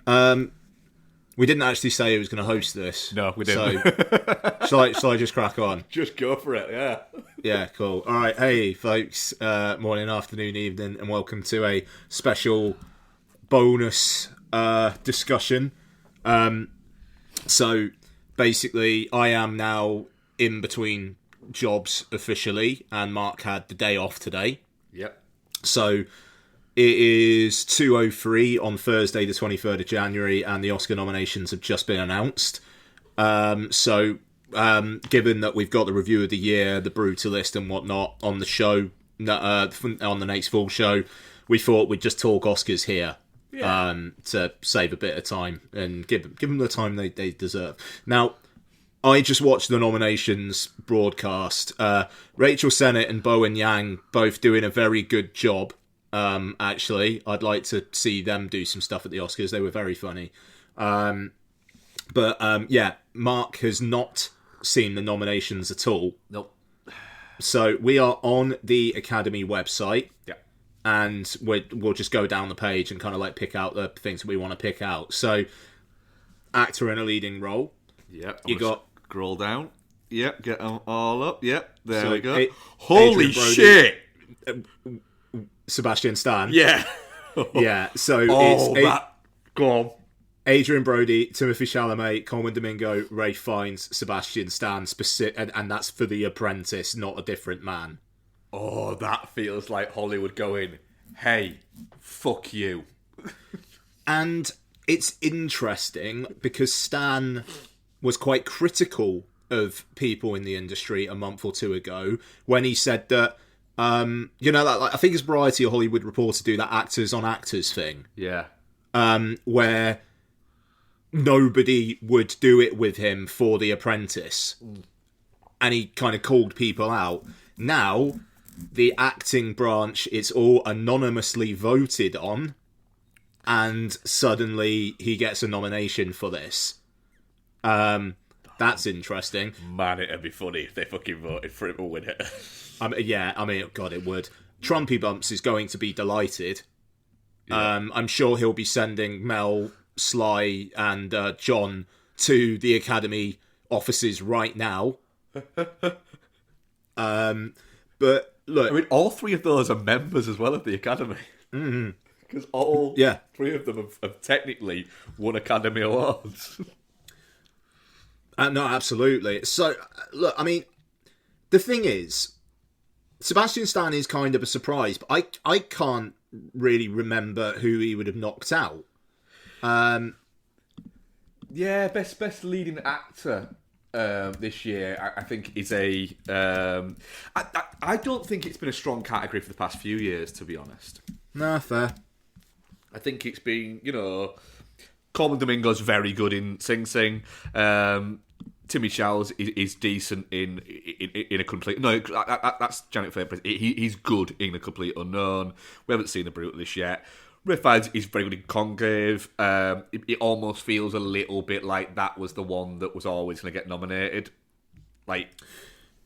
We didn't actually say who was going to host this. No, we didn't. So, shall I just crack on? Just go for it, yeah. Yeah, cool. All right, hey, folks. Morning, afternoon, evening, and welcome to a special bonus discussion. So, basically, I am now in between jobs officially, and Mark had the day off today. Yep. So it is 2:03 on Thursday, the 23rd of January, and the Oscar nominations have just been announced. So given that we've got the review of the year, the Brutalist and whatnot on the show, on the next full show, we thought we'd just talk Oscars here. Yeah. To save a bit of time and give them the time they deserve. Now, I just watched the nominations broadcast. Rachel Sennett and Bowen Yang both doing a very good job. Actually, I'd like to see them do some stuff at the Oscars. They were very funny. But Mark has not seen the nominations at all. Nope. So we are on the Academy website. Yeah. And we'll just go down the page and kind of like pick out the things that we want to pick out. So, actor in a leading role. Yep. You got scroll down. Yep. Get them all up. Yep. There So, we go. A- Holy Adrian Brody. shit! Sebastian Stan. Yeah. Yeah. So Oh, it's that. Go on. Adrian Brody, Timothy Chalamet, Coleman Domingo, Ray Fiennes, Sebastian Stan, and that's for The Apprentice, not A Different Man. Oh, that feels like Hollywood going, hey, fuck you. And it's interesting because Stan was quite critical of people in the industry a month or two ago when he said that, I think it's Variety or Hollywood Reporter do that actors on actors thing. Yeah. Where nobody would do it with him for The Apprentice. And he kind of called people out. Now, the acting branch, it's all anonymously voted on, and suddenly he gets a nomination for this. That's interesting. Man, it'd be funny if they fucking voted for him to win it. God, it would. Trumpy Bumps is going to be delighted. Yeah. I'm sure he'll be sending Mel, Sly, and John to the Academy offices right now. But look, I mean, all three of those are members as well of the Academy. Because all three of them have technically won Academy Awards. No, absolutely. So, look, I mean, the thing is, Sebastian Stan is kind of a surprise, but I can't really remember who he would have knocked out. Yeah, best leading actor this year, I think, is a... I don't think it's been a strong category for the past few years, to be honest. Nah, fair. I think it's been, Coleman Domingo's very good in Sing Sing. Timmy Chalamet is decent in A Complete... No, that's Janet Fairpress. He's good in A Complete Unknown. We haven't seen The Brutalist yet. Ray Fiennes is very good in Congreve. It almost feels a little bit like that was the one that was always going to get nominated. Like,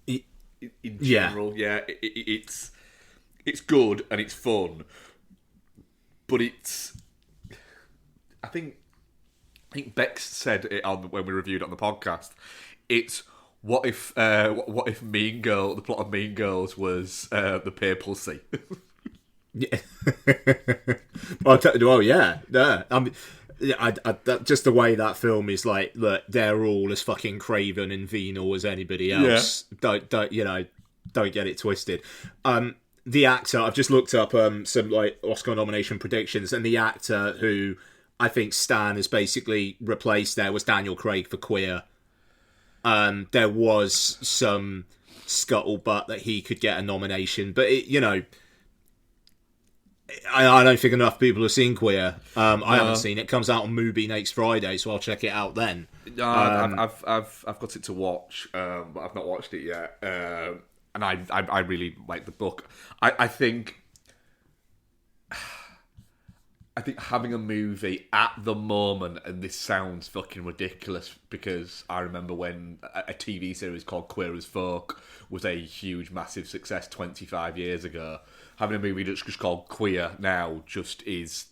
in general, it's good and it's fun, but it's... I think Bex said it when we reviewed it on the podcast. It's what if Mean Girl, the plot of Mean Girls was the Papal See. Yeah. Just the way that film is like, look, they're all as fucking craven and venal as anybody else. Yeah. Don't get it twisted. The actor, I've just looked up some like Oscar nomination predictions, and the actor who I think Stan has basically replaced there was Daniel Craig for Queer. There was some scuttlebutt that he could get a nomination, but I don't think enough people have seen Queer. I haven't seen it. It comes out on Mubi next Friday, so I'll check it out then. I've got it to watch, but I've not watched it yet. And I really like the book. I think having a movie at the moment, and this sounds fucking ridiculous because I remember when a TV series called Queer as Folk was a huge, massive success 25 years ago. Having a movie that's just called Queer now just is...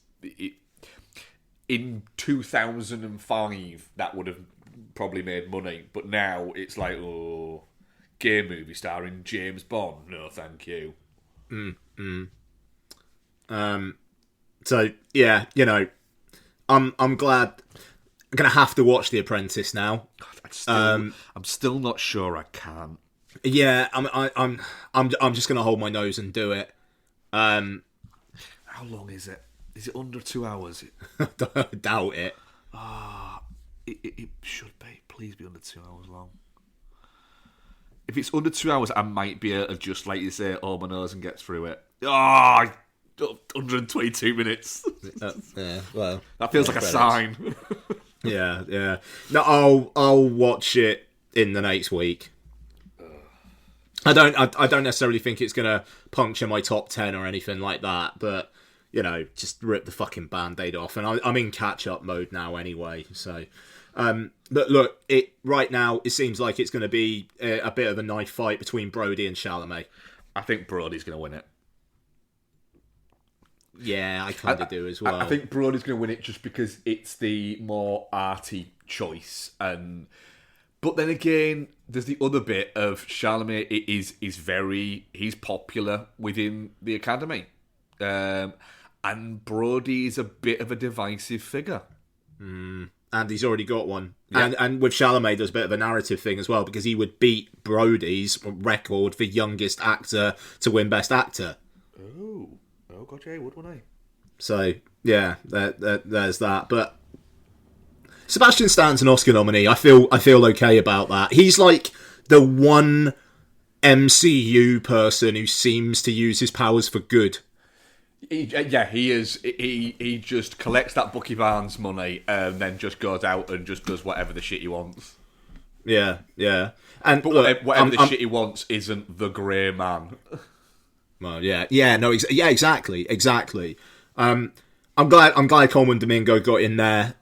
in 2005 that would have probably made money, but now it's like, oh, gay movie starring James Bond. No, thank you. So yeah, you know, I'm glad. I'm gonna have to watch The Apprentice now. I'm still not sure I can. Yeah, I'm just gonna hold my nose and do it. How long is it? Is it under 2 hours? Doubt it. It should be. Please be under 2 hours long. If it's under 2 hours, I might be able to just, like you say, hold my nose and get through it. 122 minutes. Yeah, well, that feels like a sign. Yeah. No, I'll watch it in the next week. I don't necessarily think it's gonna puncture my top 10 or anything like that, but you know, just rip the fucking band-aid off, and I'm in catch-up mode now anyway. So, but look, right now it seems like it's going to be a bit of a knife fight between Brody and Chalamet. I think Brody's going to win it. Yeah, I kind of do as well. I think Brody's going to win it just because it's the more arty choice, but then again, there's the other bit of Chalamet he's popular within the Academy. And Brody's a bit of a divisive figure. And he's already got one. Yeah. And with Chalamet, there's a bit of a narrative thing as well, because he would beat Brody's record for youngest actor to win Best Actor. Oh, God, yeah, he would, wouldn't he? So, yeah, there's that. But Sebastian Stan's an Oscar nominee. I feel okay about that. He's like the one MCU person who seems to use his powers for good. He is. He just collects that Bucky Barnes money and then just goes out and just does whatever the shit he wants. Yeah. And but look, whatever the shit he wants isn't the Grey Man. Well, exactly. I'm glad Coleman Domingo got in there.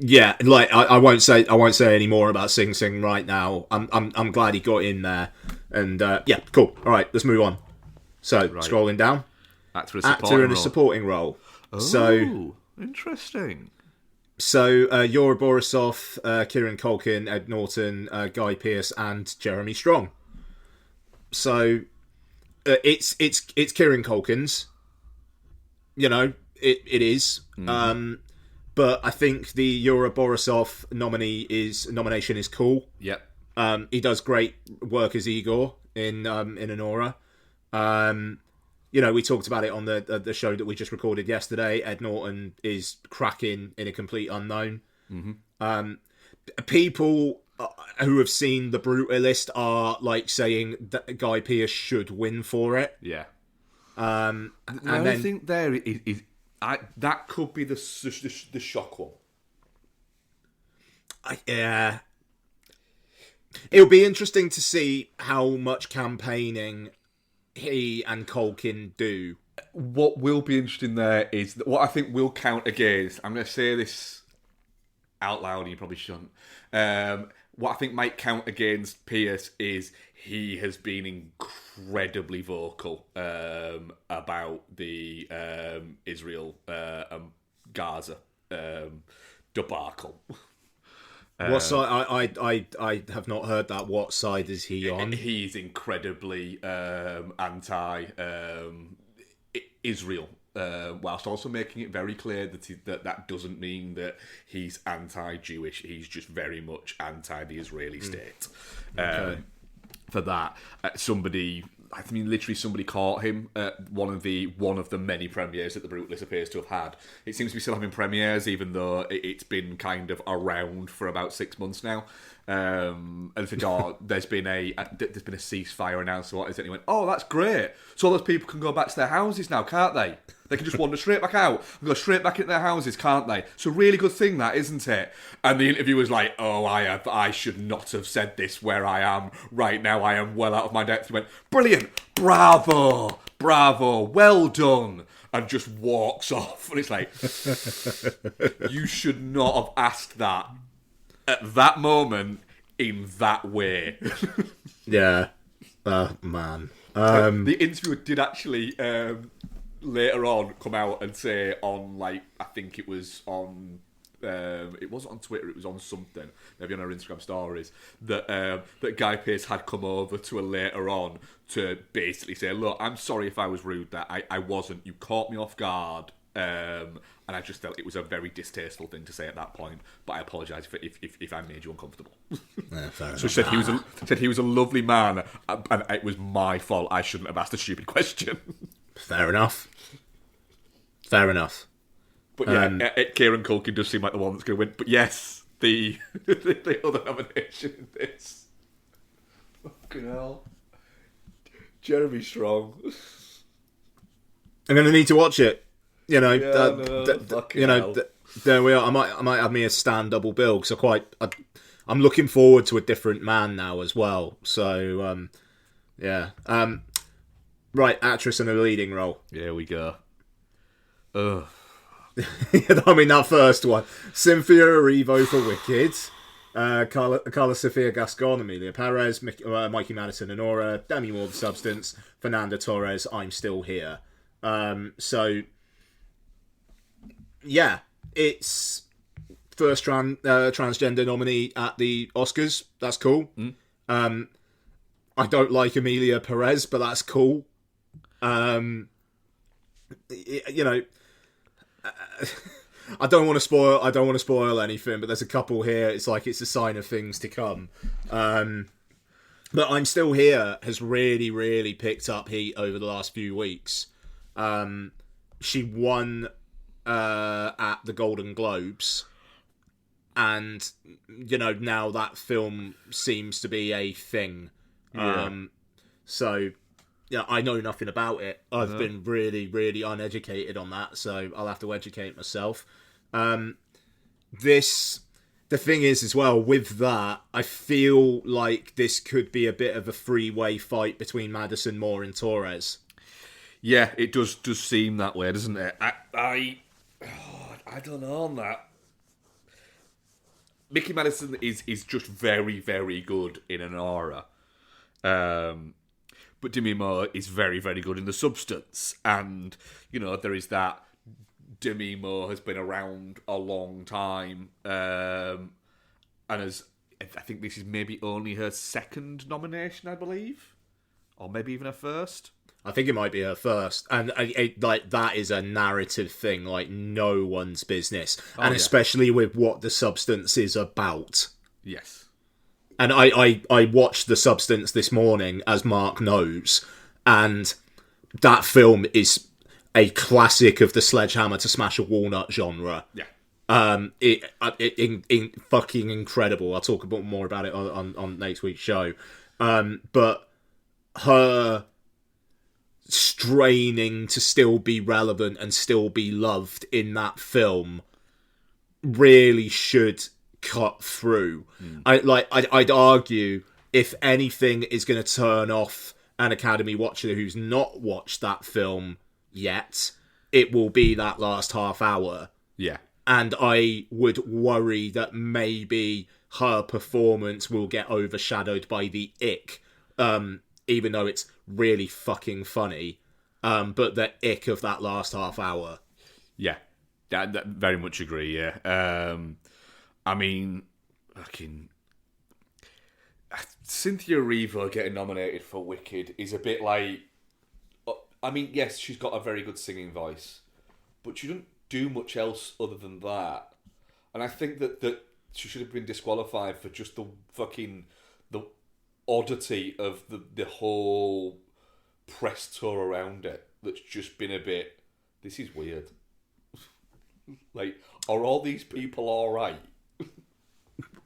Yeah, like I won't say any more about Sing Sing right now. I'm glad he got in there, and yeah, cool. All right, let's move on. So scrolling down, actor in a supporting role. Oh, so interesting. So Yura Borisov, Kieran Culkin, Ed Norton, Guy Pearce, and Jeremy Strong. So it's Kieran Culkin's. You know, it is. Mm-hmm. But I think the Yura Borisov nomination is cool. Yep. He does great work as Igor in Anora. You know, we talked about it on the show that we just recorded yesterday. Ed Norton is cracking in A Complete Unknown. Mm-hmm. People who have seen The Brutalist are like saying that Guy Pearce should win for it. Yeah. And I think there is that could be the shock one. Yeah. It'll be interesting to see how much campaigning he and Culkin do. What will be interesting there is that what I think will count against. I'm going to say this out loud, and you probably shouldn't. What I think might count against Pierce is he has been incredibly vocal about the Israel Gaza debacle. What side? I have not heard that. What side is he on? He's incredibly anti Israel, whilst also making it very clear that that doesn't mean that he's anti-Jewish. He's just very much anti the Israeli state. Okay. For that, somebody caught him at one of the many premieres that The Brutalist appears to have had. It seems to be still having premieres, even though it's been kind of around for about 6 months now. And said, there's been a ceasefire announced. So what is it? And he went, oh, that's great. So all those people can go back to their houses now, can't they? They can just wander straight back out and go straight back into their houses, can't they? It's a really good thing, that, isn't it? And the interviewer's like, oh, I should not have said this where I am right now. I am well out of my depth. He went, brilliant, bravo, well done. And just walks off. And it's like, you should not have asked that at that moment in that way. Yeah. Man. The interviewer did actually later on come out and say on, like, I think it was on, it wasn't on Twitter, it was on something, maybe on her Instagram stories, that that Guy Pearce had come over to her later on to basically say, look, I'm sorry if I was rude there, I wasn't, you caught me off guard, and I just felt it was a very distasteful thing to say at that point, but I apologise if I made you uncomfortable. So said he was a lovely man, and it was my fault, I shouldn't have asked a stupid question. Fair enough. But yeah, Kieran Culkin does seem like the one that's going to win. But yes, the other nomination in this. Fucking hell. Jeremy Strong. I'm going to need to watch it. You know, hell. There we are. I might have me a stand double bill because I'm looking forward to a different man now as well. So yeah. Right, actress in a leading role. Here we go. Ugh. I mean, that first one. Cynthia Erivo for Wicked. Carla Sofia Gascon, Amelia Perez, Mikey Madison, Honora, Demi Moore, The Substance, Fernanda Torres, I'm Still Here. So, yeah, it's first transgender nominee at the Oscars. That's cool. I don't like Amelia Perez, but that's cool. You know, I don't want to spoil anything, but there's a couple here. It's like it's a sign of things to come. But I'm Still Here has really, really picked up heat over the last few weeks. She won at the Golden Globes, and you know, now that film seems to be a thing. Yeah. So yeah, I know nothing about it. I've been really, really uneducated on that, so I'll have to educate myself. The thing is as well, with that, I feel like this could be a bit of a three-way fight between Madison, Moore and Torres. Yeah, it does seem that way, doesn't it? I don't know on that. Mickey Madison is just very, very good in an aura. But Demi Moore is very, very good in The Substance. And, you know, there is that. Demi Moore has been around a long time. And I think this is maybe only her second nomination, I believe. Or maybe even her first. I think it might be her first. And like that is a narrative thing, like no one's business. And especially with what The Substance is about. Yes. And I watched The Substance this morning, as Mark knows, and that film is a classic of the sledgehammer to smash a walnut genre. Yeah. It fucking incredible. I'll talk a bit more about it on next week's show. But her straining to still be relevant and still be loved in that film really should cut through. I'd argue if anything is going to turn off an Academy watcher who's not watched that film yet, it will be that last half hour. Yeah. And I would worry that maybe her performance will get overshadowed by the ick, even though it's really fucking funny, but the ick of that last half hour. Yeah. That very much agree, yeah. I mean, fucking Cynthia Erivo getting nominated for Wicked is a bit like, I mean, yes, she's got a very good singing voice, but she doesn't do much else other than that. And I think that she should have been disqualified for just the oddity of the whole press tour around it. That's just been a bit, this is weird. Like, are all these people all right?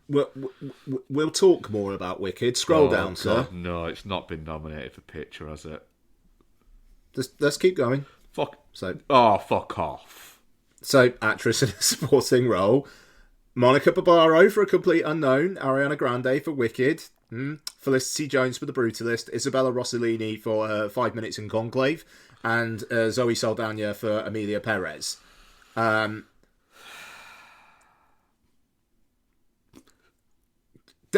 We'll talk more about Wicked. Scroll down, God, sir. No, it's not been nominated for picture, has it? Let's keep going. Fuck off. So, actress in a supporting role. Monica Barbaro for A Complete Unknown. Ariana Grande for Wicked. Felicity Jones for The Brutalist. Isabella Rossellini for 5 Minutes in Conclave. And Zoe Saldana for Amelia Perez.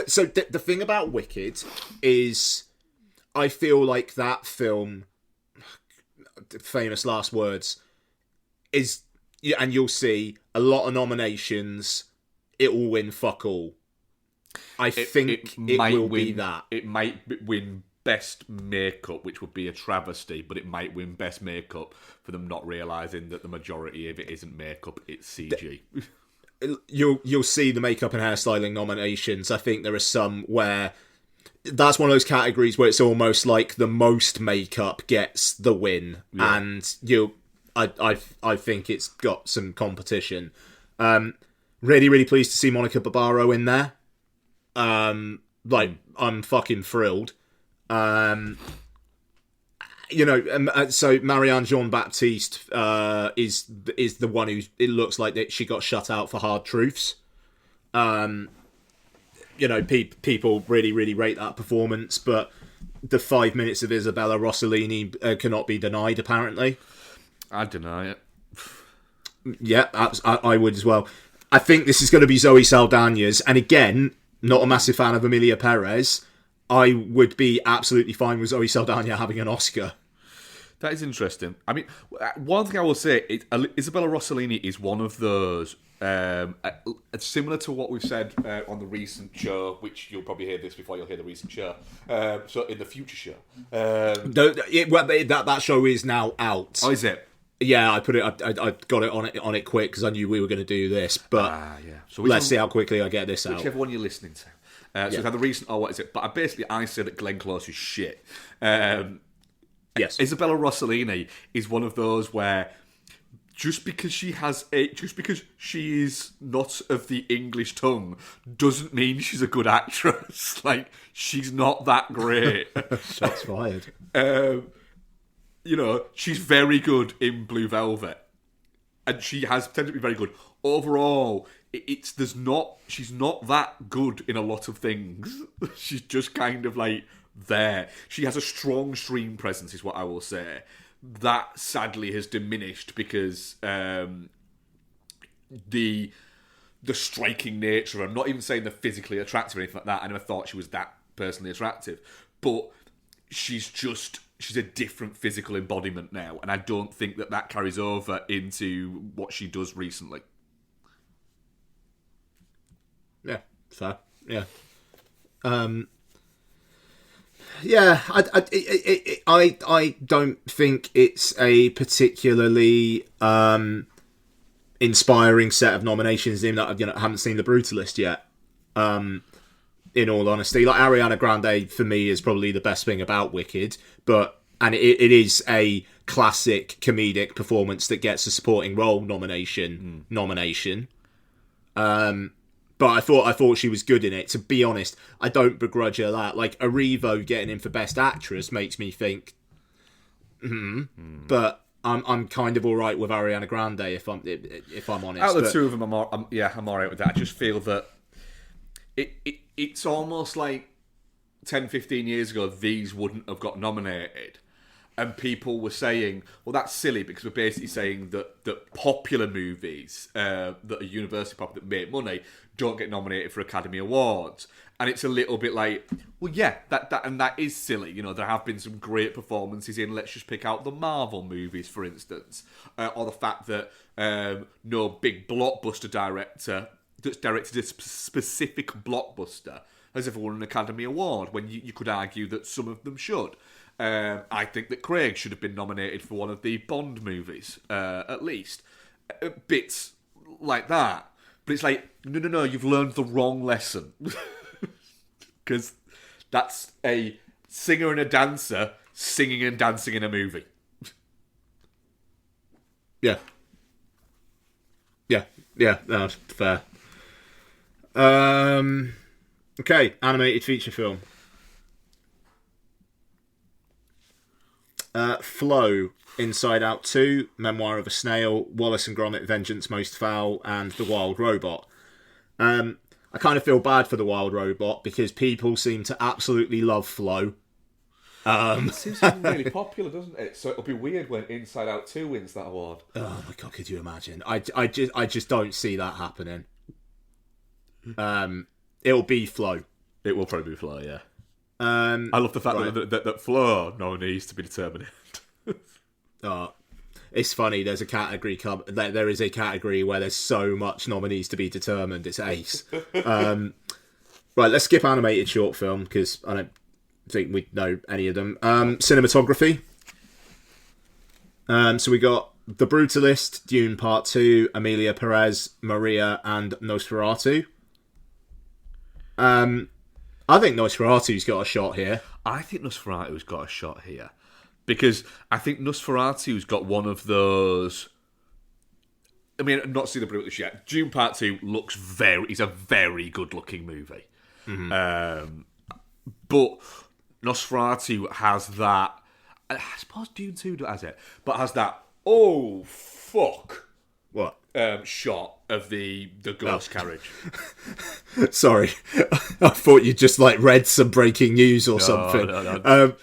So the thing about Wicked is I feel like that film famous last words is, and you'll see a lot of nominations. It will win fuck all. I think it will be that. It might win best makeup, which would be a travesty, but it might win best makeup for them not realising that the majority of it isn't makeup, it's CG. You'll see the makeup and hairstyling nominations. I think there are some where that's one of those categories where it's almost like the most makeup gets the win, and I think it's got some competition. Really, really pleased to see Monica Barbaro in there. I'm fucking thrilled. So Marianne Jean-Baptiste is the one who it looks like that she got shut out for Hard Truths. People really, really rate that performance, but the 5 minutes of Isabella Rossellini cannot be denied, apparently. I'd deny it. Yeah, I would as well. I think this is going to be Zoe Saldana's, and again, not a massive fan of Emilia Perez. I would be absolutely fine with Zoe Saldana having an Oscar. That is interesting. I mean, one thing I will say, Isabella Rossellini is one of those, similar to what we've said on the recent show, which you'll probably hear this before you'll hear the recent show. So in the future show. That show is now out. Oh, is it? Yeah, I got it on it quick because I knew we were going to do this. But so let's see how quickly I get this out. Whichever one you're listening to. So we've had the recent, what is it? But I say that Glenn Close is shit. Yes. Isabella Rossellini is one of those where just because she is not of the English tongue doesn't mean she's a good actress. Like, she's not that great. Shots fired. She's very good in Blue Velvet, and she has tended to be very good overall. She's not that good in a lot of things. She's just kind of like there. She has a strong stream presence, is what I will say. That sadly has diminished because the striking nature. I'm not even saying they're physically attractive or anything like that. I never thought she was that personally attractive, but she's a different physical embodiment now, and I don't think that carries over into what she does recently. Yeah, fair. Yeah. I don't think it's a particularly inspiring set of nominations. In that I haven't seen The Brutalist yet. In all honesty, like Ariana Grande for me is probably the best thing about Wicked, and it is a classic comedic performance that gets a supporting role nomination. But I thought she was good in it. To be honest, I don't begrudge her that. Like, Erivo getting in for Best Actress makes me think, but I'm kind of all right with Ariana Grande if I'm honest. Out of the two of them, I'm all right with that. I just feel that it's almost like 10, 15 years ago these wouldn't have got nominated. And people were saying, well, that's silly because we're basically saying that popular movies that are universally popular, that make money, don't get nominated for Academy Awards. And it's a little bit like, well, yeah, that is silly. There have been some great performances in, let's just pick out the Marvel movies, for instance. Or the fact that no big blockbuster director that's directed a specific blockbuster has ever won an Academy Award, when you could argue that some of them should. I think that Craig should have been nominated for one of the Bond movies, at least. Bits like that. But it's like, no, you've learned the wrong lesson. Because that's a singer and a dancer singing and dancing in a movie. Yeah. No, fair. Okay, animated feature film. Flow, Inside Out 2, Memoir of a Snail, Wallace and Gromit, Vengeance Most Foul, and The Wild Robot. I kind of feel bad for The Wild Robot because people seem to absolutely love Flow. It seems to be really popular, doesn't it? So it'll be weird when Inside Out 2 wins that award. Oh my god, could you imagine? I just don't see that happening. It'll be Flow. It will probably be Flow, yeah. I love the fact right. that Flow no needs to be determined. It's funny. There's a category. There is a category where there's so much nominees to be determined. It's ace. Right, let's skip animated short film because I don't think we know any of them. Cinematography. So we got The Brutalist, Dune Part 2, Emilia Perez, Maria, and Nosferatu. I think Nosferatu's got a shot here. I think Nosferatu's got a shot here. Because I think Nosferatu's got one of those... I mean, I've not seen The Brutalist yet. Dune Part 2 is a very good-looking movie. Mm-hmm. But Nosferatu has that... I suppose Dune 2 has it. But has that, oh, fuck... What? Shot of the ghost carriage. Sorry, I thought you just like read some breaking news or something. No.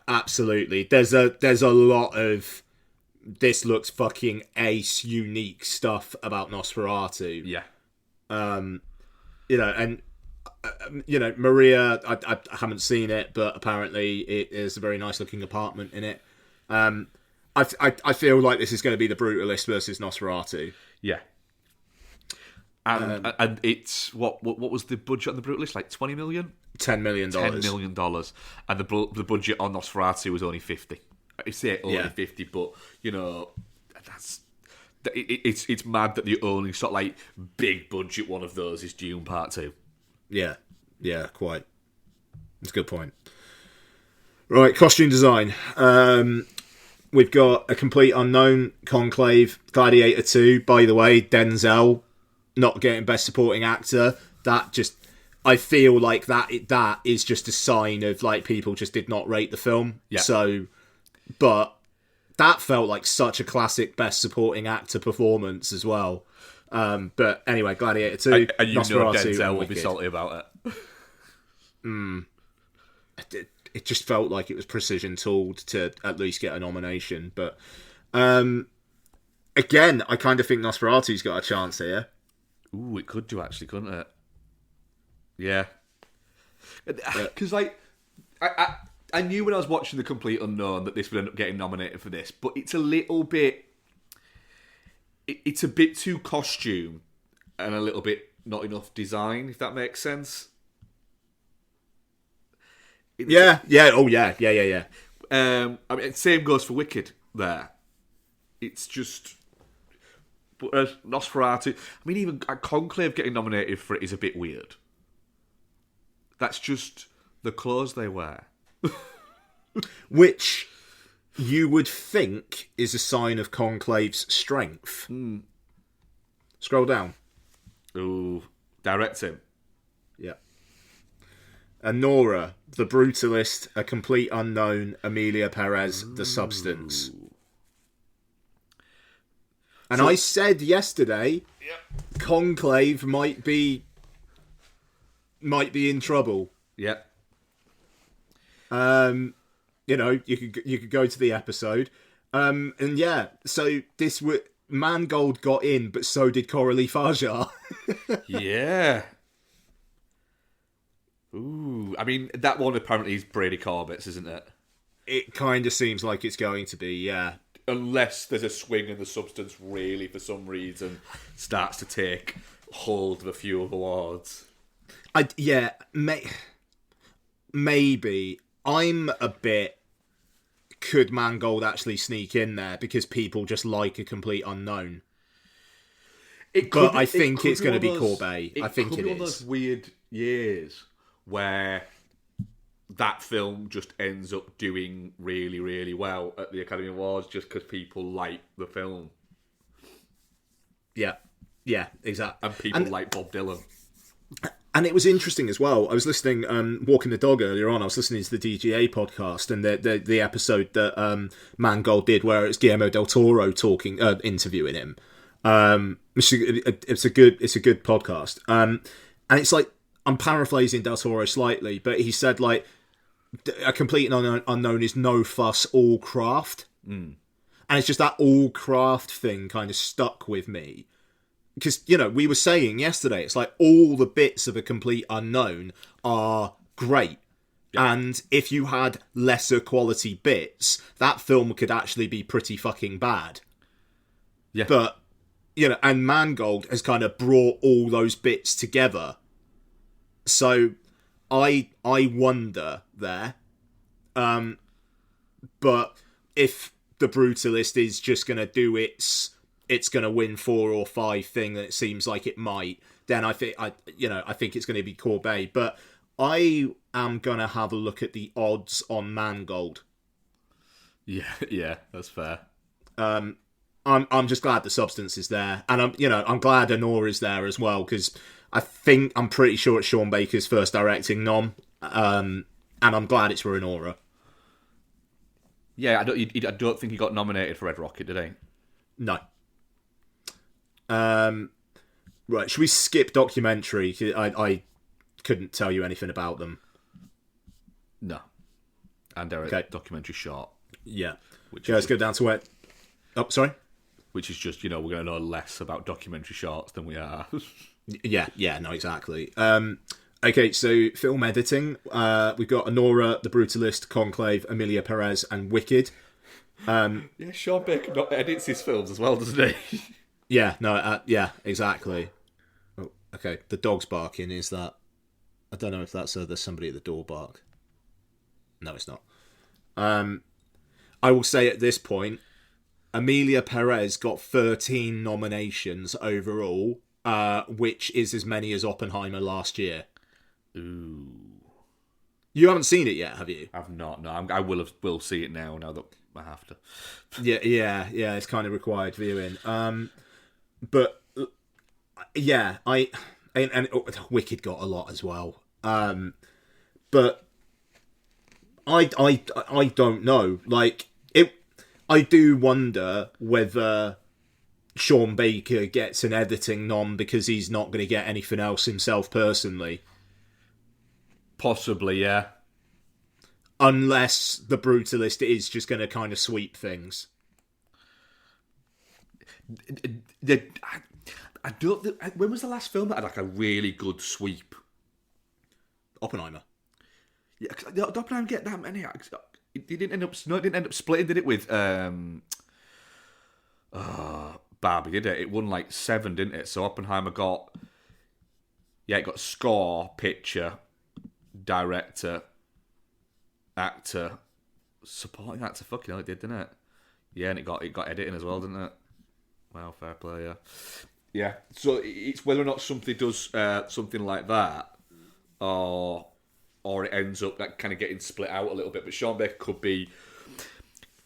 Absolutely. There's a lot of this looks fucking ace unique stuff about Nosferatu. Yeah. Maria. I haven't seen it, but apparently it is a very nice looking apartment in it. I feel like this is going to be The Brutalist versus Nosferatu. Yeah. And it's what was the budget on The Brutalist? Like $20 million? $10 million. $10 million. And the budget on Nosferatu was only 50. I say only 50, but it's mad that the only sort of like big budget one of those is Dune Part 2. Yeah, quite. That's a good point. Right, costume design. We've got A Complete Unknown, Conclave, Gladiator 2. By the way, Denzel not getting Best Supporting Actor. I feel like that is just a sign of like people just did not rate the film. Yeah. So, but that felt like such a classic Best Supporting Actor performance as well. But anyway, Gladiator 2. And Nosferatu, Denzel will be salty about it. It just felt like it was precision tooled to at least get a nomination. But again, I kind of think Nosferatu's got a chance here. Ooh, it could do actually, couldn't it? Yeah. Because I knew when I was watching The Complete Unknown that this would end up getting nominated for this, but it's a little bit... It's a bit too costume and a little bit not enough design, if that makes sense. Yeah. I mean, same goes for Wicked there. It's just... But Nosferatu... I mean, even Conclave getting nominated for it is a bit weird. That's just the clothes they wear. Which you would think is a sign of Conclave's strength. Scroll down. Ooh. Directing. Yeah. Anora, The Brutalist, A Complete Unknown, Emilia Perez, The Substance. And I said yesterday, Conclave might be in trouble. Yeah. You could go to the episode, and yeah. So Mangold got in, but so did Coralie Fajar. Yeah. Ooh, I mean, that one apparently is Brady Corbett's, isn't it? It kind of seems like it's going to be, yeah. Unless there's a swing and The Substance really, for some reason, starts to take hold of a few of awards. Maybe. I'm a bit... Could Mangold actually sneak in there because people just like A Complete Unknown? I think it's going to be Corbet. I think it is. One of those weird years where that film just ends up doing really, really well at the Academy Awards just because people like the film. Yeah, exactly. And people like Bob Dylan. And it was interesting as well. I was listening, Walking the Dog earlier on. I was listening to the DGA podcast and the episode that Mangold did where it's Guillermo del Toro interviewing him. It's a good podcast. And it's like, I'm paraphrasing Del Toro slightly, but he said like, A Complete Unknown is no fuss, all craft. And it's just that all craft thing kind of stuck with me. Because, we were saying yesterday, it's like all the bits of A Complete Unknown are great. And if you had lesser quality bits, that film could actually be pretty fucking bad. Yeah. But, and Mangold has kind of brought all those bits together. So I wonder there. But if The Brutalist is just going to do it's going to win 4 or 5 thing that it seems like it might, then I think it's going to be Courbet. But I am going to have a look at the odds on Mangold. Yeah, that's fair. I'm just glad the substance is there, and I'm glad Honora is there as well, because I'm pretty sure it's Sean Baker's first directing nom, and I'm glad it's for Honora. Yeah, I don't think he got nominated for Red Rocket, did he? No. Right, should we skip documentary? I couldn't tell you anything about them. No. And they're a documentary short. Yeah. Let's go down to where... Oh, sorry? Which is just, we're going to know less about documentary shorts than we are. Yeah, no, exactly. Okay, so film editing. We've got Honora, The Brutalist, Conclave, Emilia Perez, and Wicked. Sean Baker not edits his films as well, doesn't he? Yeah, exactly. Oh, okay, the dog's barking. Is that... I don't know if that's there's somebody at the door bark. No, it's not. I will say at this point, Emilia Perez got 13 nominations overall, which is as many as Oppenheimer last year. Ooh. You haven't seen it yet, have you? I've not. No, I will see it now that I have to. Yeah. It's kind of required viewing. But yeah, and Wicked got a lot as well. But I don't know. Like I do wonder whether Sean Baker gets an editing nom because he's not going to get anything else himself personally. Possibly, yeah. Unless The Brutalist is just going to kind of sweep things. I don't. When was the last film that had like a really good sweep? Oppenheimer. Yeah, did Oppenheimer get that many? It didn't end up. No, it didn't end up splitting, did it? With Barbie, did it? It won like 7, didn't it? So Oppenheimer got. Yeah, it got score, picture, director, actor, supporting actor. Fucking hell, it did, didn't it? Yeah, and it got editing as well, didn't it? Wow, fair play, yeah. Yeah, so it's whether or not something does something like that, or it ends up like kind of getting split out a little bit. But Sean Baker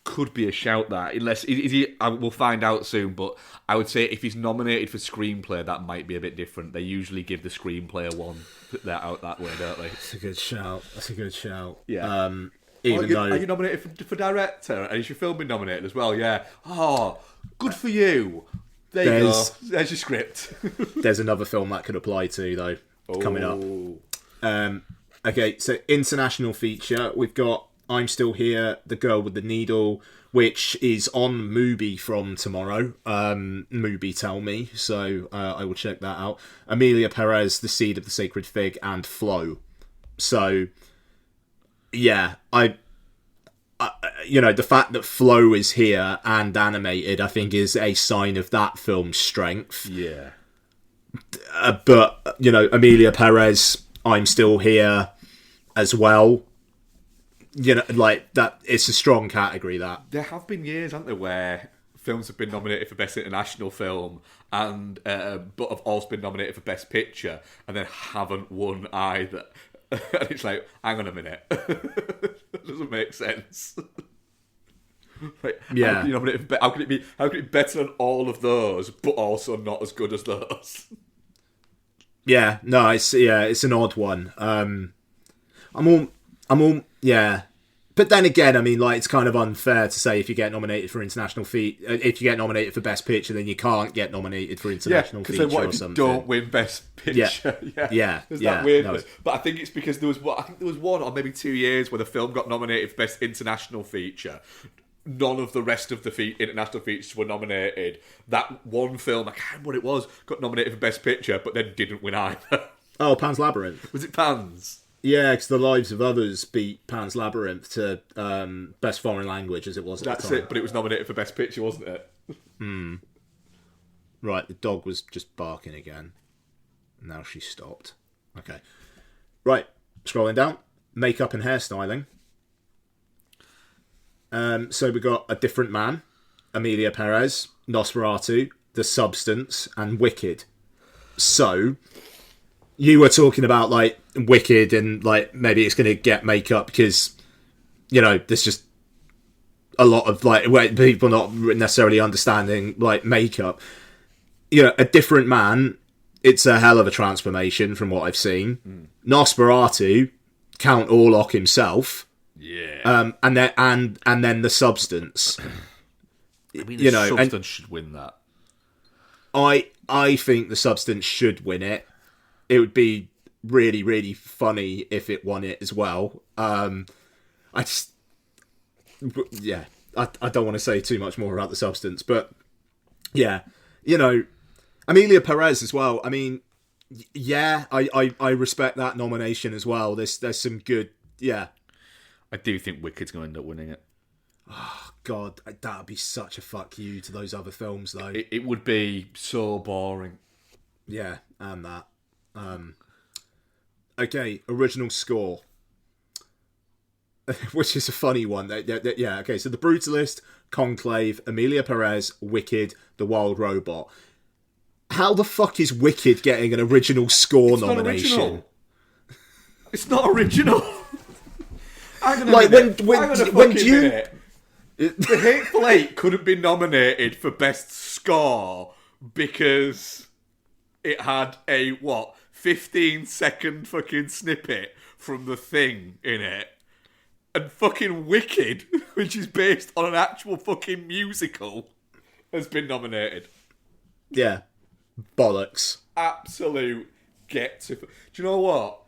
could be a shout that, unless is he. We'll find out soon. But I would say if he's nominated for screenplay, that might be a bit different. They usually give the screenplay one out that way, don't they? That's a good shout. Yeah. Are you nominated for director? And is your film been nominated as well? Yeah. Oh, good for you. There you go. There's your script. There's another film that could apply to, though, coming up. Okay, so international feature. We've got I'm Still Here, The Girl with the Needle, which is on Mubi from tomorrow. Mubi tell me, so I will check that out. Emilia Perez, The Seed of the Sacred Fig, and Flow. So, yeah, the fact that Flow is here and animated, I think, is a sign of that film's strength. Yeah. But, Emilia Perez, I'm Still Here as well. Like that, it's a strong category, that. There have been years, haven't there, where films have been nominated for Best International Film and but have also been nominated for Best Picture and then haven't won either. And it's like, hang on a minute. That doesn't make sense. Like, yeah. How can it be better than all of those, but also not as good as those? Yeah, no, it's an odd one. I'm all, yeah. But then again, I mean, like, it's kind of unfair to say if you get nominated for if you get nominated for Best Picture, then you can't get nominated for international feature then what or if something. You don't win Best Picture. Yeah. There's that weirdness. No. But I think it's because there was 1 or maybe 2 years where the film got nominated for Best International Feature. None of the rest of the international features were nominated. That one film, I can't remember what it was, got nominated for Best Picture, but then didn't win either. Oh, Pan's Labyrinth. Was it Pan's? Yeah, because The Lives of Others beat Pan's Labyrinth to Best Foreign Language, as it was at That's the time. it, but it was nominated for Best Picture, wasn't it? Right, the dog was just barking again. Now she stopped. Okay. Right, scrolling down. Makeup and hairstyling. So we got A Different Man, Emilia Perez, Nosferatu, The Substance, and Wicked. So, you were talking about, like, Wicked and, like, maybe it's going to get makeup because, you know, there's just a lot of, like, people not necessarily understanding, like, makeup. You know, A Different Man, it's a hell of a transformation from what I've seen. Nosferatu, Count Orlok himself. Yeah. And then The Substance. I mean, The Substance should win that. I think The Substance should win it. It would be really, really funny if it won it as well. I don't want to say too much more about The Substance, but yeah, you know, Emilia Perez as well. I mean, yeah, I respect that nomination as well. There's some good, yeah. I do think Wicked's going to end up winning it. Oh, God, that would be such a fuck you to those other films, though. It would be so boring. Yeah, and that. Okay, original score. Which is a funny one. Yeah, okay, so The Brutalist, Conclave, Emilia Perez, Wicked, The Wild Robot. How the fuck is Wicked getting an original score nomination? It's not original. Like, when you... The Hateful Eight couldn't be nominated for Best Score because it had a, 15-second fucking snippet from The Thing in it. And fucking Wicked, which is based on an actual fucking musical, has been nominated. Yeah. Bollocks. Absolute get to... Do you know what?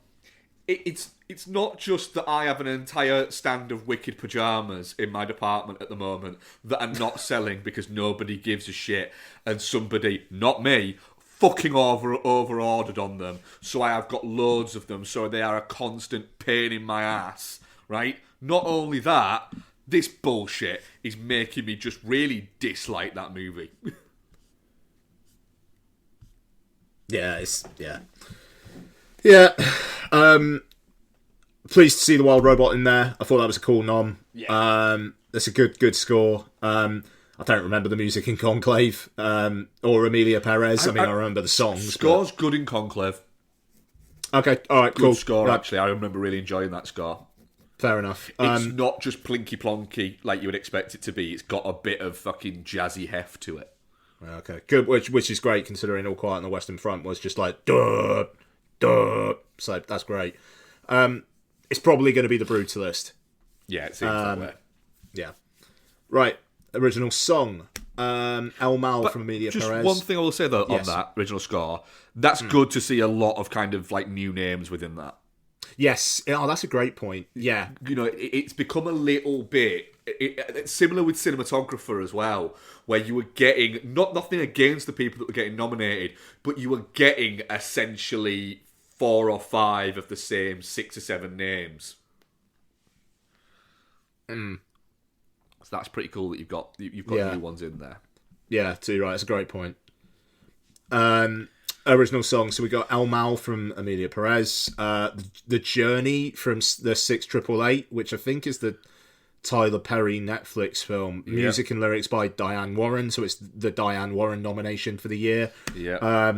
It's not just that I have an entire stand of Wicked pyjamas in my department at the moment that are not selling because nobody gives a shit, and somebody, not me, fucking over-ordered on them. So I have got loads of them, so they are a constant pain in my ass, right? Not only that, this bullshit is making me just really dislike that movie. Yeah. Pleased to see The Wild Robot in there. I thought that was a cool nom. Yeah. That's a good score. I don't remember the music in Conclave or Emilia Perez. I remember the songs. Score's good in Conclave. Okay, all right, cool. Good score, right. actually. I remember really enjoying that score. Fair enough. It's not just plinky plonky like you would expect it to be. It's got a bit of fucking jazzy heft to it. Okay, good. Which is great considering All Quiet on the Western Front was just like duh, duh. So that's great. It's probably going to be The Brutalist. Yeah, it seems that way. Yeah. Right. Original song. El Mal from Emilia just Perez. One thing I will say though Yes. on that original score, that's good to see a lot of kind of like new names within that. Yes. Oh, that's a great point. Yeah. You know, it's become a little bit it's similar with cinematographer as well, where you were getting nothing against the people that were getting nominated, but you were getting essentially 4 or 5 of the same 6 or 7 names. So that's pretty cool that you've got new ones in there. Yeah, too right. That's a great point. Original song. So we got El Mal from Emilia Perez, The Journey from the 6888, which I think is the Tyler Perry Netflix film. Yeah. Music and lyrics by Diane Warren, so it's the Diane Warren nomination for the year. Yeah.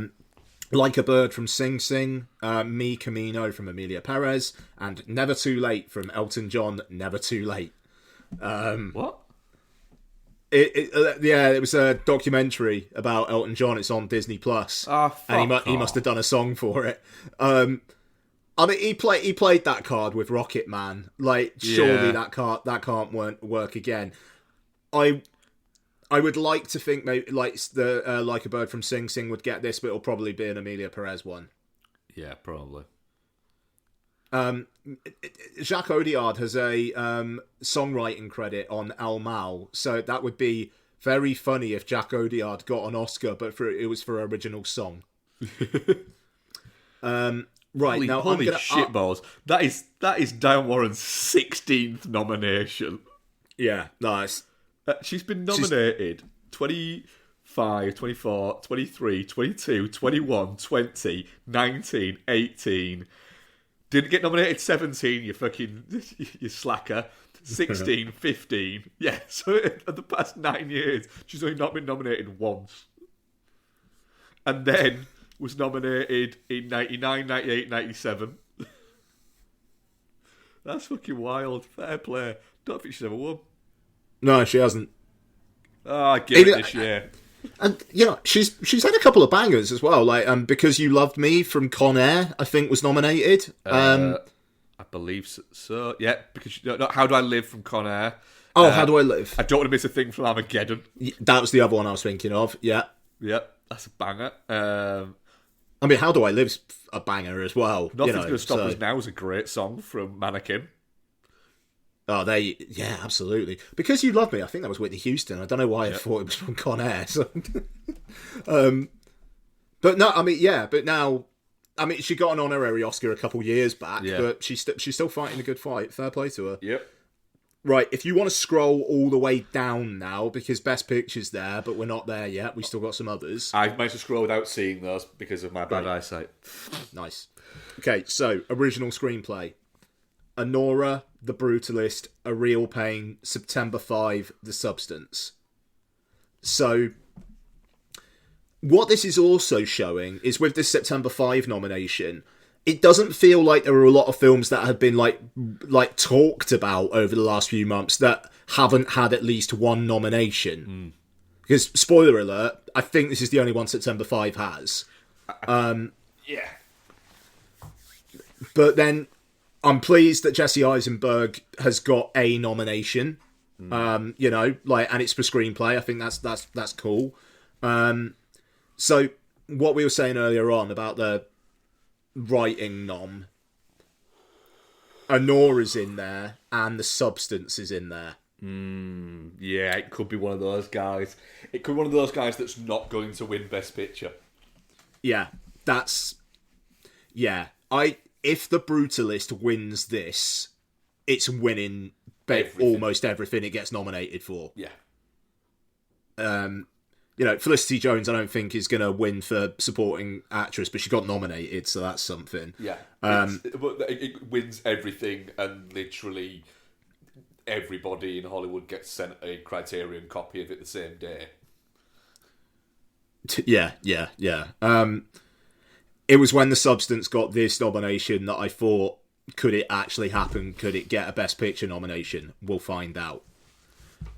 Like a Bird from Sing Sing, Me Camino from Emilia Perez, and Never Too Late from Elton John. Never Too Late. What? It was a documentary about Elton John. It's on Disney Plus, and he must have done a song for it. I mean, he played that card with Rocket Man. Like, surely that can't work again. I would like to think maybe like the Like a Bird from Sing Sing would get this, but it'll probably be an Emilia Perez one. Yeah, probably. Jacques Audiard has a songwriting credit on El Mal, so that would be very funny if Jacques Audiard got an Oscar, but it was for original song. Right, Holy, now holy shitballs. That is Diane Warren's 16th nomination. Yeah, nice. She's been nominated 25, 24, 23, 22, 21, 20, 19, 18. Didn't get nominated 17, you slacker. 16, 15. Yeah, so in the past 9 years, she's only not been nominated once. And then was nominated in 99, 98, 97. That's fucking wild. Fair play. Don't think she's ever won. No, she hasn't. Oh, give it this year. And she's had a couple of bangers as well. Like Because You Loved Me from Con Air, I think was nominated. I believe so. Yeah, because How Do I Live from Con Air. Oh, How Do I Live? I Don't Want to Miss a Thing from Armageddon. That was the other one I was thinking of. Yeah. Yep, that's a banger. I mean, How Do I Live's a banger as well. Nothing's Gonna Stop Us Now is a great song from Mannequin. Oh, yeah, absolutely. Because You Love Me, I think that was Whitney Houston. I don't know why I thought it was from Con Air. So. But no, I mean, yeah, but now, I mean, she got an honorary Oscar a couple years back, but she's still fighting a good fight. Fair play to her. Yep. Right, if you want to scroll all the way down now, because Best Picture's there, but we're not there yet. We still got some others. I've managed to scroll without seeing those because of my bad eyesight. Nice. Okay, so, original screenplay. Anora, The Brutalist, A Real Pain, September 5, The Substance. So, what this is also showing is with this September 5 nomination, it doesn't feel like there are a lot of films that have been like talked about over the last few months that haven't had at least one nomination. Because, spoiler alert, I think this is the only one September 5 has. Yeah. But then, I'm pleased that Jesse Eisenberg has got a nomination. And it's for screenplay. I think that's cool. So what we were saying earlier on about the writing nom, Anora's in there and The Substance is in there. Yeah, it could be one of those guys. It could be one of those guys that's not going to win Best Picture. Yeah, if The Brutalist wins this, it's winning almost everything it gets nominated for. Yeah. Felicity Jones, I don't think is going to win for supporting actress, but she got nominated, so that's something. Yeah. It wins everything, and literally everybody in Hollywood gets sent a Criterion copy of it the same day. Yeah. It was when The Substance got this nomination that I thought, could it actually happen? Could it get a Best Picture nomination? We'll find out.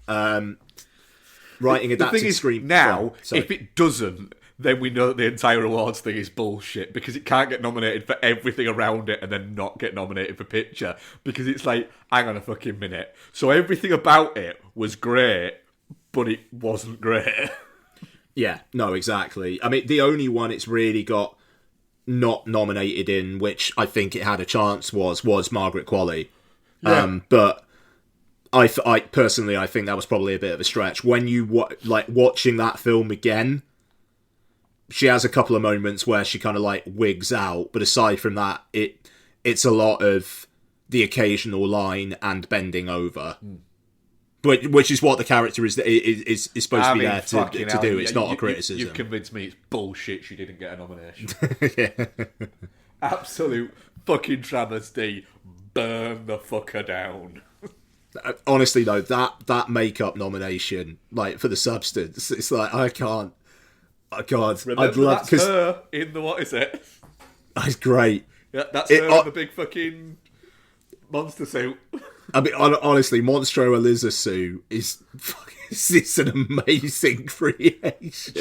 Writing adapted screenplay. Now, if it doesn't, then we know that the entire awards thing is bullshit because it can't get nominated for everything around it and then not get nominated for picture because it's like, hang on a fucking minute. So everything about it was great, but it wasn't great. Yeah, no, exactly. I mean, the only one it's really got not nominated in, which I think it had a chance was Margaret Qualley. Yeah. But I personally, I think that was probably a bit of a stretch. When you watching that film again, she has a couple of moments where she kind of wigs out, but aside from that, it's a lot of the occasional line and bending over. Which is what the character is supposed to be there to do. It's not a criticism. You've convinced me it's bullshit she didn't get a nomination. Yeah. Absolute fucking travesty. Burn the fucker down. Honestly, though, that makeup nomination, for The Substance, it's I can't. Oh, God. Remember, that's her in the, what is it? That's great. Yeah, that's her in the big fucking monster suit. I mean, honestly, Monstro Elizasu is an amazing creation.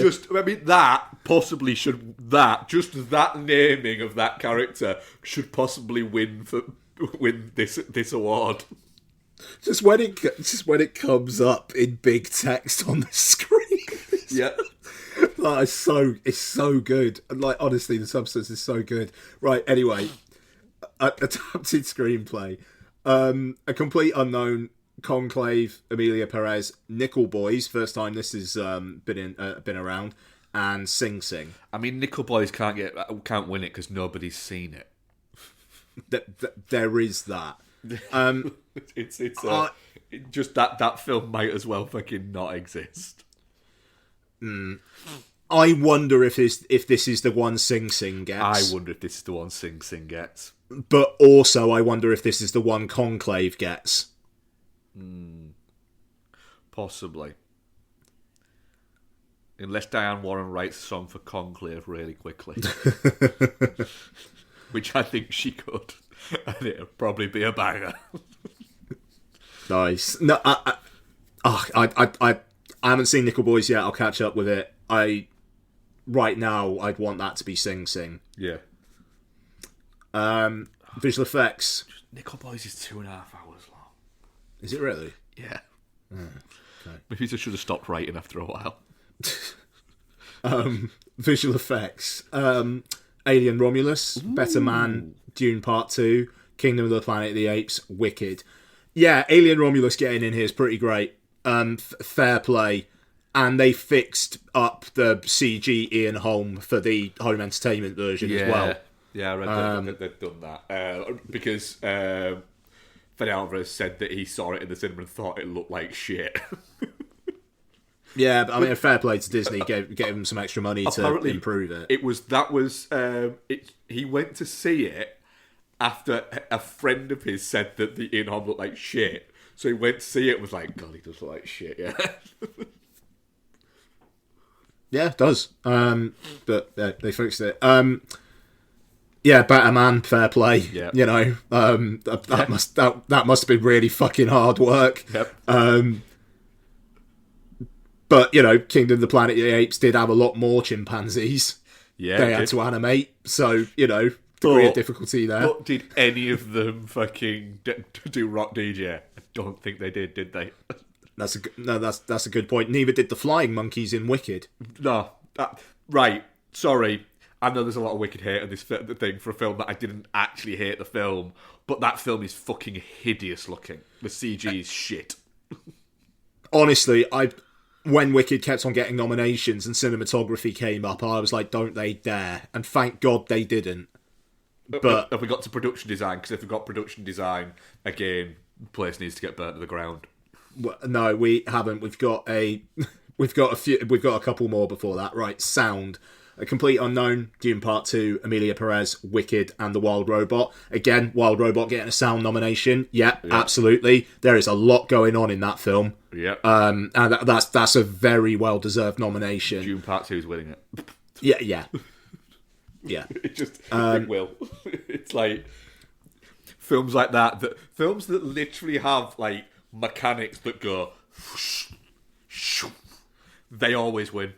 That naming of that character should possibly win this award. Just when it comes up in big text on the screen. Yeah. It's so good. And honestly, The Substance is so good. Right, anyway. Adapted screenplay. A Complete Unknown, Conclave, Emilia Perez, Nickel Boys, first time this has been around, and Sing Sing. I mean, Nickel Boys can't win it because nobody's seen it. There is that. It's just that film might as well fucking not exist. I wonder if this is the one Sing Sing gets. I wonder if this is the one Sing Sing gets. But also, I wonder if this is the one Conclave gets. Possibly. Unless Diane Warren writes a song for Conclave really quickly. Which I think she could. And it'll probably be a banger. Nice. No, I haven't seen Nickel Boys yet. I'll catch up with it. Right now, I'd want that to be Sing Sing. Yeah. Visual effects. Nickel Boys is 2.5 hours long. Is it really? Yeah. Okay. Maybe they should have stopped writing after a while. Visual effects. Alien Romulus, Better Man, Dune Part 2, Kingdom of the Planet of the Apes, Wicked. Yeah, Alien Romulus getting in here is pretty great. Fair play. And they fixed up the CG Ian Holm for the home entertainment version as well. Yeah, I read that they've done that. Because Fede Alvarez said that he saw it in the cinema and thought it looked like shit. Yeah, but I mean, fair play to Disney, gave him some extra money to improve it. He went to see it after a friend of his said that the Ian Holm looked like shit. So he went to see it and was like, God, he does look like shit, yeah. Yeah, it does. But they fixed it. Yeah, Better Man, fair play. Yeah. You know, that must have been really fucking hard work. Yep. But, you know, Kingdom of the Planet of the Apes did have a lot more chimpanzees. Yeah, they had to animate, so, you know, degree of difficulty there. But did any of them fucking do Rock DJ? I don't think they did they? That's a good point. Neither did the flying monkeys in Wicked. No. Right. Sorry. I know there's a lot of Wicked hate on this thing for a film that I didn't actually hate the film, but that film is fucking hideous looking. The CG is shit. Honestly, when Wicked kept on getting nominations and cinematography came up, I was like, don't they dare. And thank God they didn't. But have we got to production design? Because if we've got production design, again, the place needs to get burnt to the ground. No, we haven't. We've got a couple more before that. Right, sound. A Complete Unknown, Dune Part 2, Emilia Perez, Wicked, and The Wild Robot. Again, Wild Robot getting a sound nomination. Yep. Absolutely. There is a lot going on in that film. Yep. And that's a very well-deserved nomination. Dune Part 2 is winning it. Yeah. It will. It's like films like that films that literally have like mechanics that go whoosh, shoo, they always win.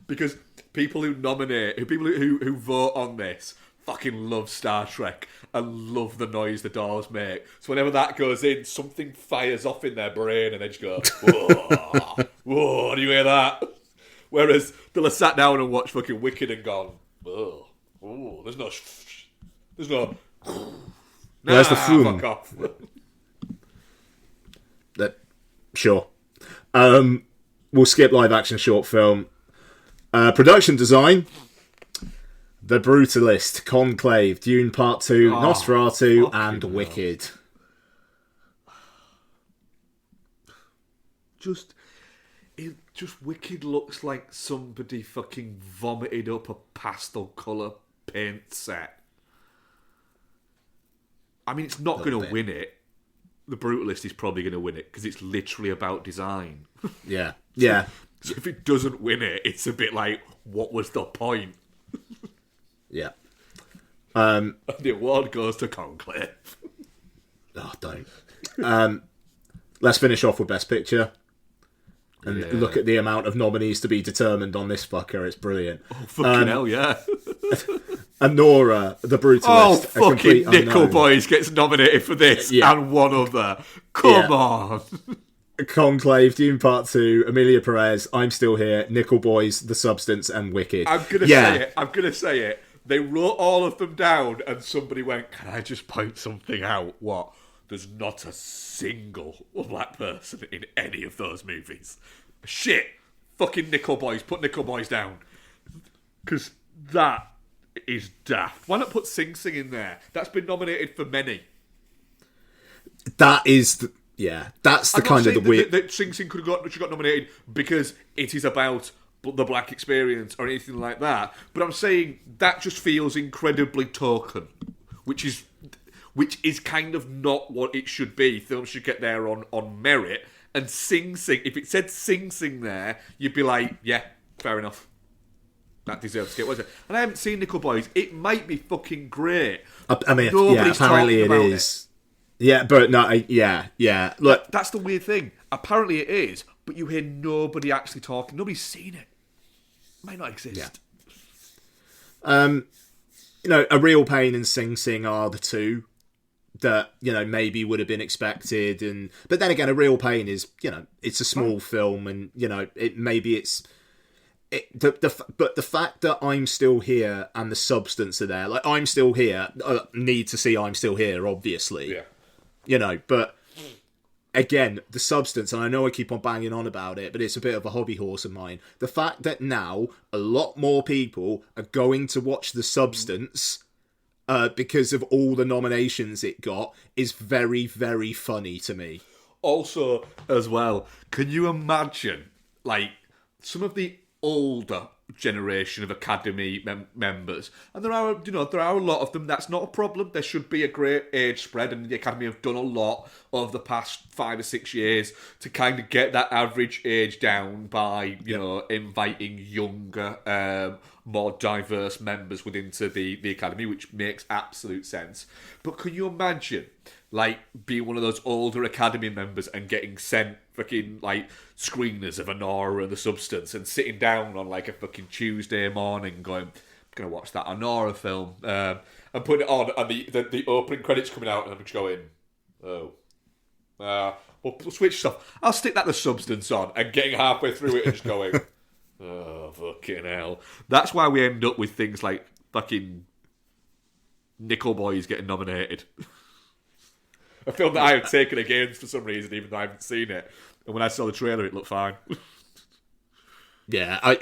Because people who vote on this fucking love Star Trek and love the noise the doors make. So whenever that goes in, something fires off in their brain and they just go, whoa, whoa, do you hear that? Whereas they'll have sat down and watched fucking Wicked and gone, oh, there's no, where's the fume? Fuck off. Sure. We'll skip live action short film. Production design. The Brutalist, Conclave, Dune Part 2, Nosferatu, and Wicked. Just Wicked looks like somebody fucking vomited up a pastel colour paint set. I mean, it's not going to win it. The Brutalist is probably going to win it because it's literally about design. Yeah. So if it doesn't win it, it's a bit like, what was the point? Yeah. And the award goes to Conclave. Oh, don't. Let's finish off with Best Picture. And look at the amount of nominees to be determined on this fucker. It's brilliant. Oh, fucking hell, yeah. Anora, The Brutalist. Oh, fucking Nickel Boys gets nominated for this and one other. Come on. Conclave, Dune Part 2, Emilia Perez, I'm Still Here, Nickel Boys, The Substance, and Wicked. I'm going to say it. They wrote all of them down and somebody went, can I just point something out? What? There's not a single black person in any of those movies. Shit. Fucking Nickel Boys. Put Nickel Boys down. Because that is daft. Why not put Sing Sing in there? That's been nominated for many. That is, that's the kind of the weird. That Sing Sing could have got nominated because it is about the black experience or anything like that. But I'm saying that just feels incredibly token, which is kind of not what it should be. Films should get there on merit. And Sing Sing, if it said Sing Sing there, you'd be like, yeah, fair enough. That deserves to get, was it? And I haven't seen Nickel Boys. It might be fucking great. I mean, apparently it is. Yeah, but no, Look, that's the weird thing. Apparently it is, but you hear nobody actually talking. Nobody's seen it. It might not exist. Yeah. A Real Pain and Sing Sing are the two that, maybe would have been expected. But then again, A Real Pain is, it's a small film, and, but the fact that I'm Still Here and The Substance are there, like, I'm Still Here, need to see I'm Still Here, obviously. Yeah. But again, The Substance, and I know I keep on banging on about it, but it's a bit of a hobby horse of mine. The fact that now a lot more people are going to watch The Substance because of all the nominations it got is very, very funny to me. Also, as well, can you imagine, like, some of the older generation of Academy members, and there are a lot of them. That's not a problem. There should be a great age spread, and the Academy have done a lot over the past 5 or 6 years to kind of get that average age down by inviting younger, more diverse members within the Academy, which makes absolute sense. But can you imagine, like, being one of those older Academy members and getting sent fucking, like, screeners of Anora and The Substance and sitting down on, like, a fucking Tuesday morning going, I'm going to watch that Anora film, and putting it on, and the opening credits coming out, and I'm just going, we'll switch stuff. I'll stick that The Substance on, and getting halfway through it and just going, oh, fucking hell. That's why we end up with things like fucking Nickel Boys getting nominated. A film that I have taken against for some reason, even though I haven't seen it. And when I saw the trailer, it looked fine. Yeah, I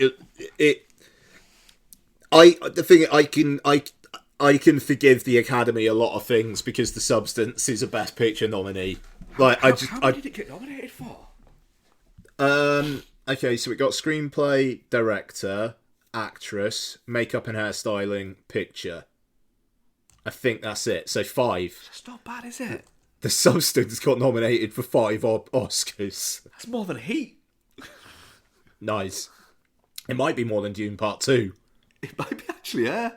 can forgive the Academy a lot of things because The Substance is a Best Picture nominee. Like, how did it get nominated for? Okay, so we got screenplay, director, actress, makeup and hairstyling, picture. I think that's it. So 5. That's not bad, is it? The Substance got nominated for 5 Oscars. That's more than Heat. Nice. It might be more than Dune Part 2. It might be, actually, yeah.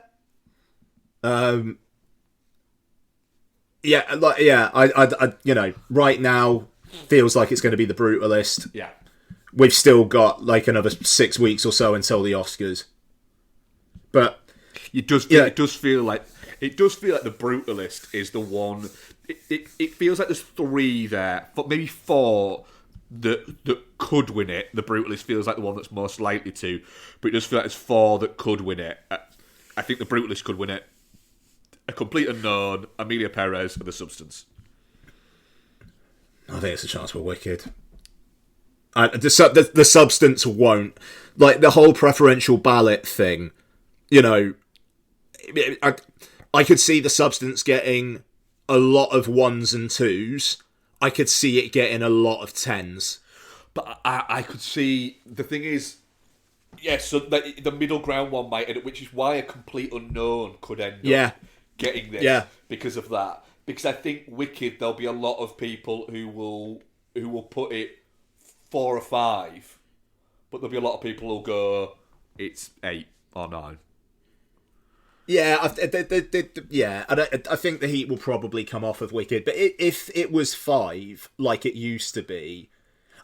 I right now feels like it's going to be The Brutalist. Yeah. We've still got like another 6 weeks or so until the Oscars. But it does feel like The Brutalist is the one. It feels like there's 3 there, but maybe 4 that could win it. The Brutalist feels like the one that's most likely to, but it does feel like there's 4 that could win it. I think The Brutalist could win it. A Complete Unknown, Amelia Perez, and The Substance. I think it's a chance for Wicked. The Substance won't. Like, the whole preferential ballot thing, I could see The Substance getting a lot of 1s and 2s. I could see it getting a lot of 10s. But I could see... The thing is... Yes, so the middle ground one might end up, which is why A Complete Unknown could end up getting this because of that. Because I think Wicked, there'll be a lot of people who will put it 4 or 5, but there'll be a lot of people who'll go, it's 8 or 9. Yeah, I think the heat will probably come off of Wicked, but if it was 5, like it used to be,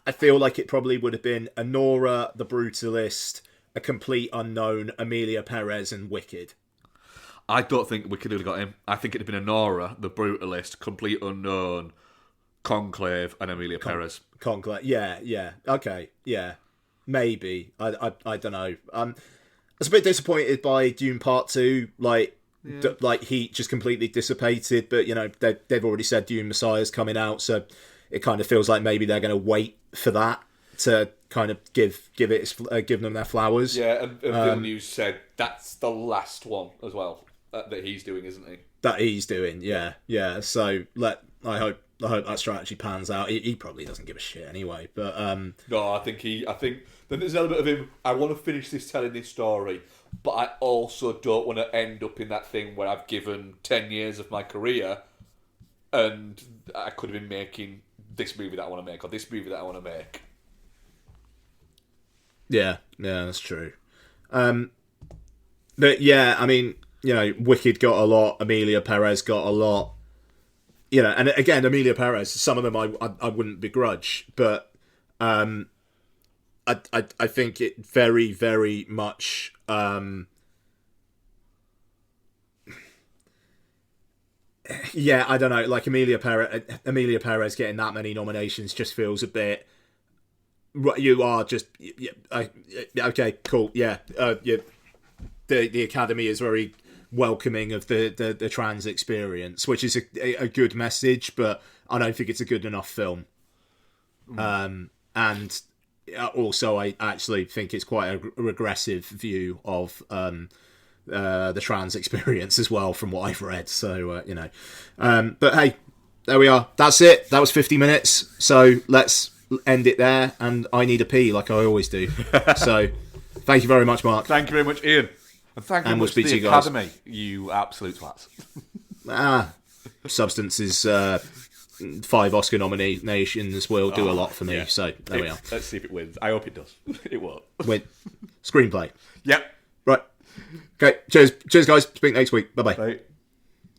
I feel like it probably would have been Anora, The Brutalist, A Complete Unknown, Amelia Perez, and Wicked. I don't think Wicked would have got him. I think it'd have been Anora, The Brutalist, Complete Unknown, Conclave, and Amelia Perez. Conclave, yeah, okay, yeah, maybe. I don't know. I was a bit disappointed by Dune Part 2, like Heat just completely dissipated, but they've already said Dune Messiah's coming out, so it kind of feels like maybe they're going to wait for that. to kind of give them their flowers. Yeah, and Villeneuve said that's the last one as well that he's doing, isn't he? That he's doing, yeah. So I hope that strategy pans out. He probably doesn't give a shit anyway, but no, I think then there's an element of him. I want to finish telling this story, but I also don't want to end up in that thing where I've given 10 years of my career, and I could have been making this movie that I want to make or this movie that I want to make. Yeah, that's true. But yeah, I mean, Wicked got a lot. Amelia Perez got a lot. And again, Amelia Perez, some of them I wouldn't begrudge, but I think it very, very much yeah, I don't know, like Amelia Perez getting that many nominations just feels a bit. You are just okay, cool, yeah. The Academy is very welcoming of the trans experience, which is a good message, but I don't think it's a good enough film. And also, I actually think it's quite a regressive view of the trans experience as well, from what I've read. So but hey, there we are. That's it. That was 50 minutes. So let's end it there. And I need a pee, like I always do. So thank you very much, Mark. Thank you very much, Ian. And thank you very much to the Academy, you absolute twats. Substance is 5 Oscar nominations will do a lot for me. Yeah. So there we are. Let's see if it wins. I hope it does. It won't. Win. Screenplay. Yep. Right. Okay. Cheers, guys. Speak next week. Bye-bye. Bye.